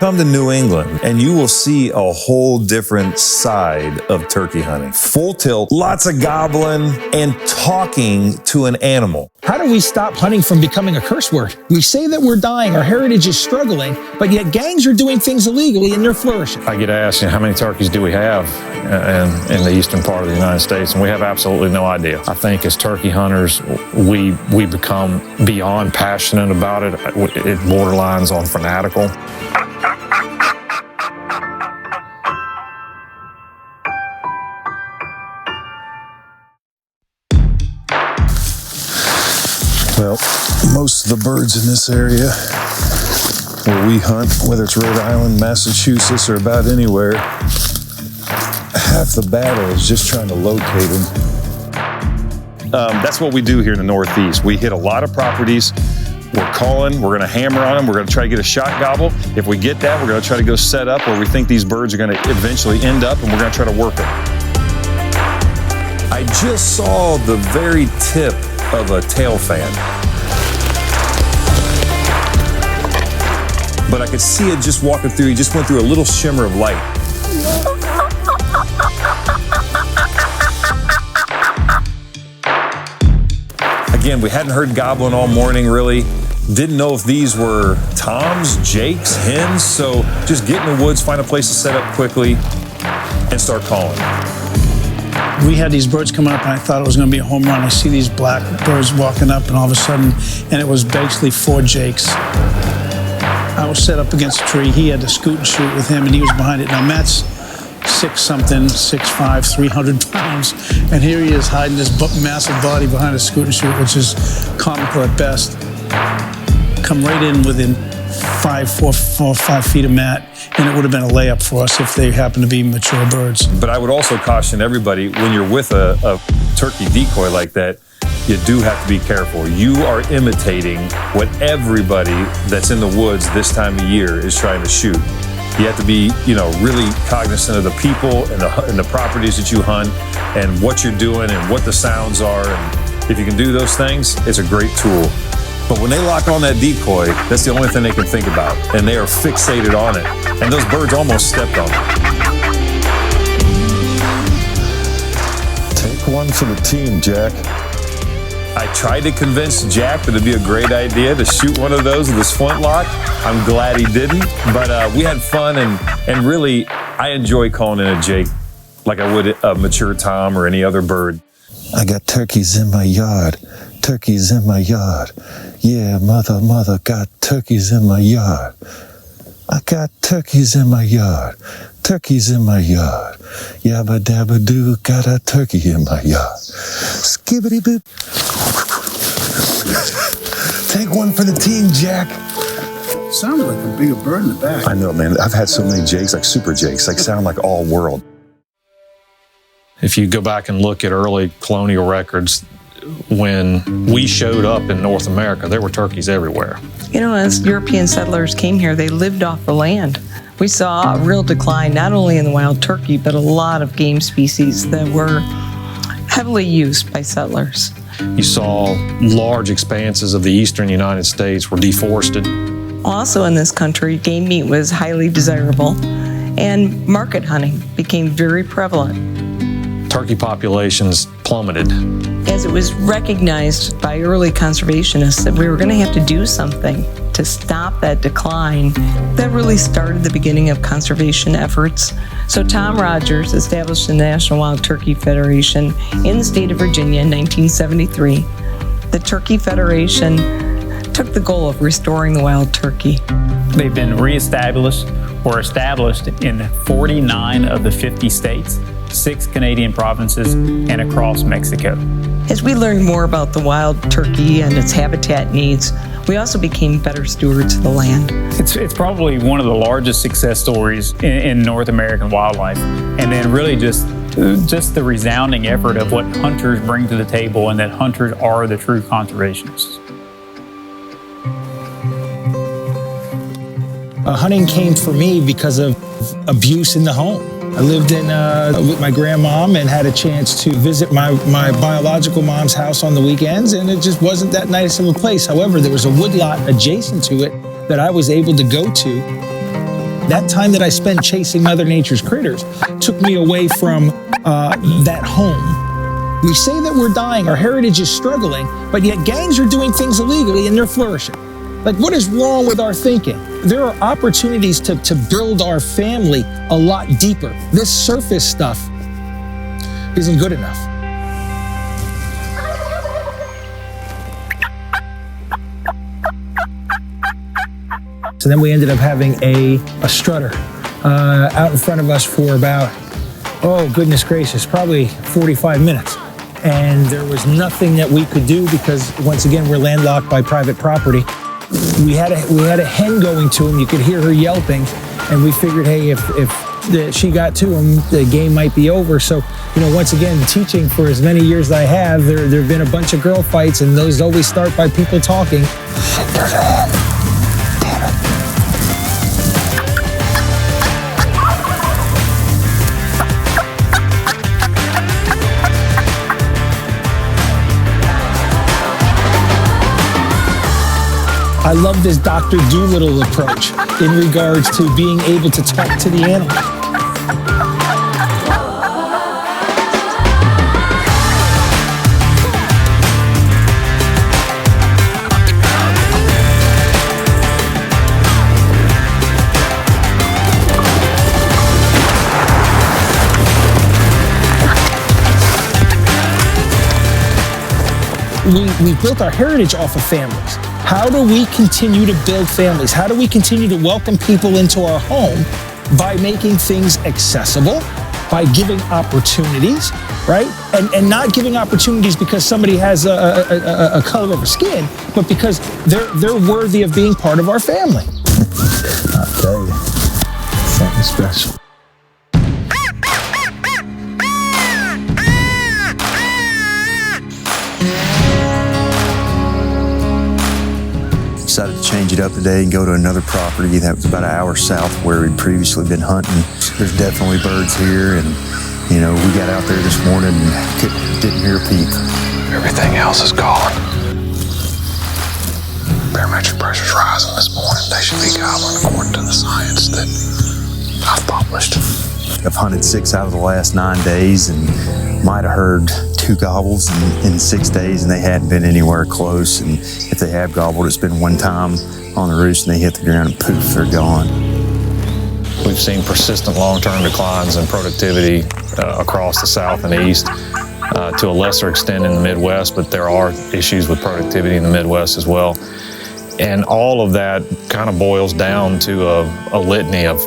Come to New England and you will see a whole different side of turkey hunting. Full tilt, lots of gobbling, and talking to an animal. How do we stop hunting from becoming a curse word? We say that we're dying, our heritage is struggling, but yet gangs are doing things illegally and they're flourishing. I get asked, how many turkeys do we have in the eastern part of the United States? And we have absolutely no idea. I think as turkey hunters, we become beyond passionate about it. It borderlines on fanatical. Well, most of the birds in this area where we hunt, whether it's Rhode Island, Massachusetts, or about anywhere, half the battle is just trying to locate them. That's what we do here in the Northeast. We hit a lot of properties. We're calling, we're gonna hammer on them, we're gonna try to get a shot gobble. If we get that, we're gonna try to go set up where we think these birds are gonna eventually end up, and we're gonna try to work it. I just saw the very tip of a tail fan, but I could see it just walking through. He just went through a little shimmer of light. Again, we hadn't heard gobbling all morning, really. Didn't know if these were toms, jakes, hens, so just get in the woods, find a place to set up quickly, and start calling. We had these birds coming up, and I thought it was going to be a home run. I see these black birds walking up, and all of a sudden, and it was basically 4 jakes. I was set up against a tree. He had to scoot and shoot with him, and he was behind it. Now, Matt's 6'something", 6'5", 300 pounds, and here he is hiding this massive body behind a scoot and shoot, which is comical at best. Come right in within 4 or 5 feet of Matt, and it would have been a layup for us if they happened to be mature birds. But I would also caution everybody, when you're with a turkey decoy like that, you do have to be careful. You are imitating what everybody that's in the woods this time of year is trying to shoot. You have to be, really cognizant of the people and the properties that you hunt and what you're doing and what the sounds are. And if you can do those things, it's a great tool. But when they lock on that decoy, that's the only thing they can think about. And they are fixated on it. And those birds almost stepped on it. Take one for the team, Jack. I tried to convince Jack that it'd be a great idea to shoot one of those with his flintlock. I'm glad he didn't. But we had fun, and really, I enjoy calling in a jake like I would a mature tom or any other bird. I got turkeys in my yard. Turkeys in my yard. Yeah, mother got turkeys in my yard. I got turkeys in my yard. Turkeys in my yard. Yabba dabba doo, got a turkey in my yard. Skibbity boop. Take one for the team, Jack. Sounded like a bigger bird in the back. I know, man. I've had so many jakes, like super jakes, like sound like all world. If you go back and look at early colonial records, when we showed up in North America, there were turkeys everywhere. As European settlers came here, they lived off the land. We saw a real decline, not only in the wild turkey, but a lot of game species that were heavily used by settlers. You saw large expanses of the eastern United States were deforested. Also in this country, game meat was highly desirable, and market hunting became very prevalent. Turkey populations plummeted. As it was recognized by early conservationists that we were going to have to do something to stop that decline, that really started the beginning of conservation efforts. So Tom Rogers established the National Wild Turkey Federation in the state of Virginia in 1973. The Turkey Federation took the goal of restoring the wild turkey. They've been reestablished or established in 49 of the 50 states, 6 Canadian provinces, and across Mexico. As we learned more about the wild turkey and its habitat needs, we also became better stewards of the land. It's probably one of the largest success stories in North American wildlife. And then really just the resounding effort of what hunters bring to the table, and that hunters are the true conservationists. Hunting came for me because of abuse in the home. I lived with my grandmom and had a chance to visit my biological mom's house on the weekends, and it just wasn't that nice of a place. However, there was a woodlot adjacent to it that I was able to go to. That time that I spent chasing Mother Nature's critters took me away from that home. We say that we're dying, our heritage is struggling, but yet gangs are doing things illegally and they're flourishing. Like, what is wrong with our thinking? There are opportunities to build our family a lot deeper. This surface stuff isn't good enough. So then we ended up having a strutter out in front of us for about, oh goodness gracious, probably 45 minutes. And there was nothing that we could do because, once again, we're landlocked by private property. We had a hen going to him. You could hear her yelping, and we figured, hey, if she got to him, the game might be over. So, once again, teaching for as many years as I have, there have been a bunch of girl fights, and those always start by people talking. There's a hen. Damn it. I love this Dr. Dolittle approach in regards to being able to talk to the animal. We built our heritage off of families. How do we continue to build families? How do we continue to welcome people into our home? By making things accessible, by giving opportunities, right? And not giving opportunities because somebody has a color of a skin, but because they're worthy of being part of our family. I'll tell you, something special. Decided to change it up today and go to another property that was about an hour south of where we'd previously been hunting. There's definitely birds here, and we got out there this morning and didn't hear a peep. Everything else is gone. Barometric pressure's rising this morning. They should be gobbling according to the science that I've published. I've hunted 6 out of the last 9 days and might have heard 2 gobbles in 6 days, and they hadn't been anywhere close. And if they have gobbled, it's been one time on the roost and they hit the ground and poof, they're gone. We've seen persistent long-term declines in productivity across the South and East, to a lesser extent in the Midwest, but there are issues with productivity in the Midwest as well. And all of that kind of boils down to a litany of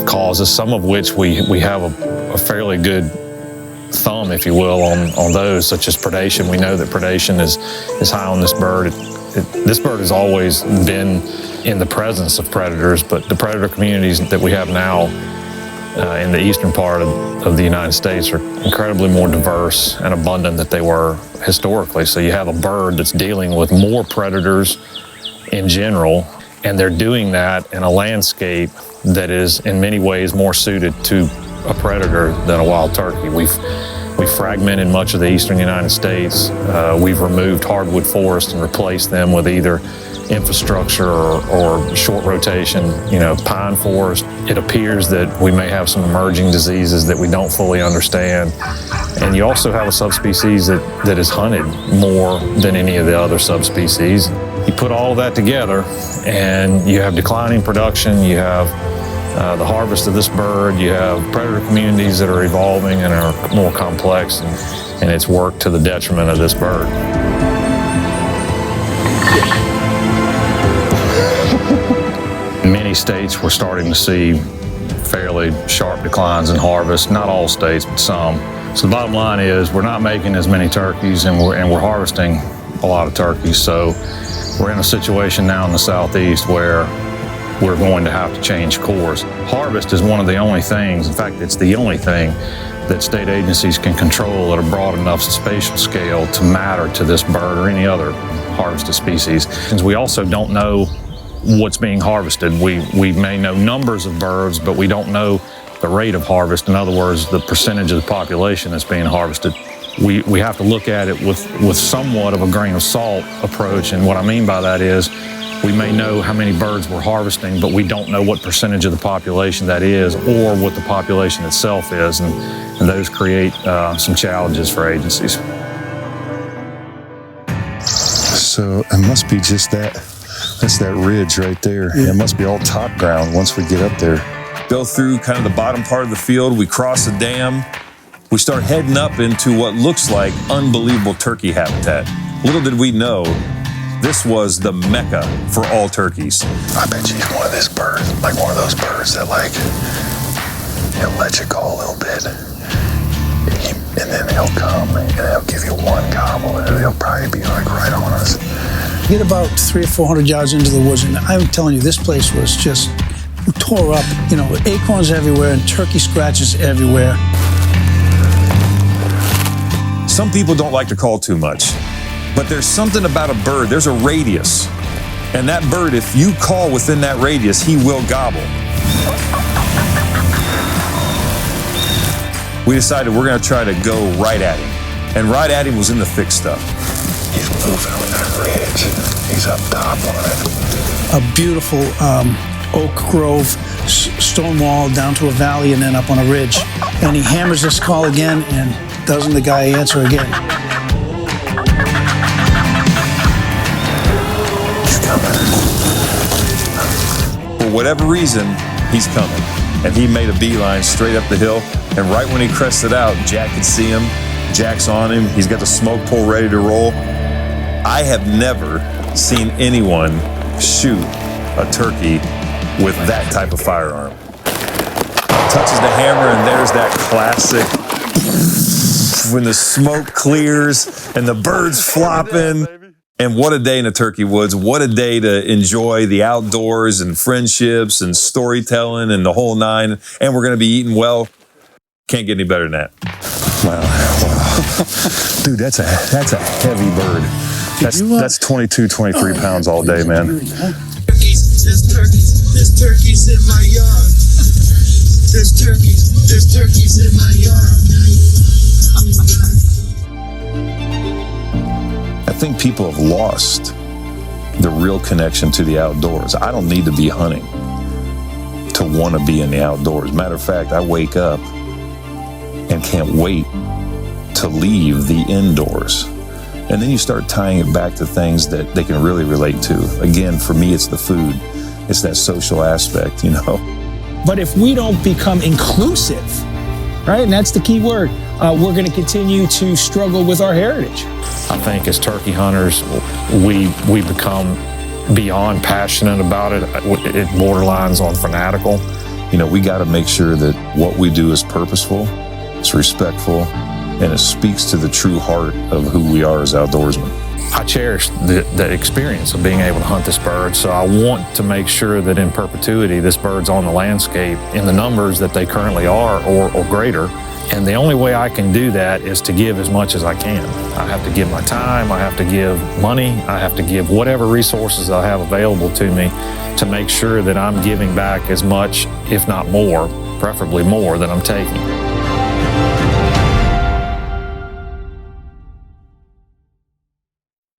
causes, some of which we have a fairly good thumb, if you will, on those, such as predation. We know that predation is high on this bird. This bird has always been in the presence of predators, but the predator communities that we have now in the eastern part of the United States are incredibly more diverse and abundant than they were historically. So you have a bird that's dealing with more predators in general, and they're doing that in a landscape that is in many ways more suited to a predator than a wild turkey. We've fragmented much of the eastern United States. We've removed hardwood forests and replaced them with either infrastructure or short rotation, pine forest. It appears that we may have some emerging diseases that we don't fully understand. And you also have a subspecies that is hunted more than any of the other subspecies. You put all of that together and you have declining production, you have the harvest of this bird, you have predator communities that are evolving and are more complex, and it's worked to the detriment of this bird. In many states, we're starting to see fairly sharp declines in harvest. Not all states, but some. So the bottom line is we're not making as many turkeys, and we're harvesting a lot of turkeys. So we're in a situation now in the Southeast where we're going to have to change course. Harvest is one of the only things, in fact, it's the only thing that state agencies can control at a broad enough spatial scale to matter to this bird or any other harvested species. Since we also don't know what's being harvested. We may know numbers of birds, but we don't know the rate of harvest. In other words, the percentage of the population that's being harvested. We have to look at it with somewhat of a grain of salt approach, and what I mean by that is We may know how many birds we're harvesting, but we don't know what percentage of the population that is or what the population itself is, and those create some challenges for agencies. So it must be just that. That's that ridge right there. It must be all top ground once we get up there. Go through kind of the bottom part of the field, we cross a dam, we start heading up into what looks like unbelievable turkey habitat. Little did we know, this was the mecca for all turkeys. I bet you he's one of this bird, like one of those birds that like, he'll let you go a little bit. And then he'll come and he'll give you one gobble and he'll probably be like right on us. Get about 300 or 400 yards into the woods, and I'm telling you, this place was just tore up, you know, with acorns everywhere and turkey scratches everywhere. Some people don't like to call too much, but there's something about a bird, there's a radius. And that bird, if you call within that radius, he will gobble. We decided we're gonna try to go right at him. And right at him was in the thick stuff. He's moving on that ridge. He's up top on it. A beautiful oak grove, stone wall down to a valley and then up on a ridge. And he hammers this call again, and doesn't the guy answer again? He's coming. For whatever reason, he's coming. And he made a beeline straight up the hill. And right when he crested out, Jack could see him. Jack's on him. He's got the smoke pole ready to roll. I have never seen anyone shoot a turkey with that type of firearm. Touches the hammer, and there's that classic when the smoke clears and the birds flopping. And what a day in the turkey woods. What a day to enjoy the outdoors and friendships and storytelling and the whole nine. And we're going to be eating well. Can't get any better than that. Wow. Dude, that's a heavy bird. That's 22, 23 pounds all day, man. There's turkeys in my yard. There's turkeys in my yard. I think people have lost the real connection to the outdoors. I don't need to be hunting to want to be in the outdoors. Matter of fact, I wake up and can't wait to leave the indoors. And then you start tying it back to things that they can really relate to. Again, for me, it's the food. It's that social aspect, you know. But if we don't become inclusive, right, and that's the key word, we're going to continue to struggle with our heritage. I think as turkey hunters, we become beyond passionate about it. It borderlines on fanatical. You know, we got to make sure that what we do is purposeful, it's respectful, and it speaks to the true heart of who we are as outdoorsmen. I cherish the experience of being able to hunt this bird, so I want to make sure that in perpetuity this bird's on the landscape in the numbers that they currently are or greater. And the only way I can do that is to give as much as I can. I have to give my time, I have to give money, I have to give whatever resources I have available to me to make sure that I'm giving back as much, if not more, preferably more, than I'm taking.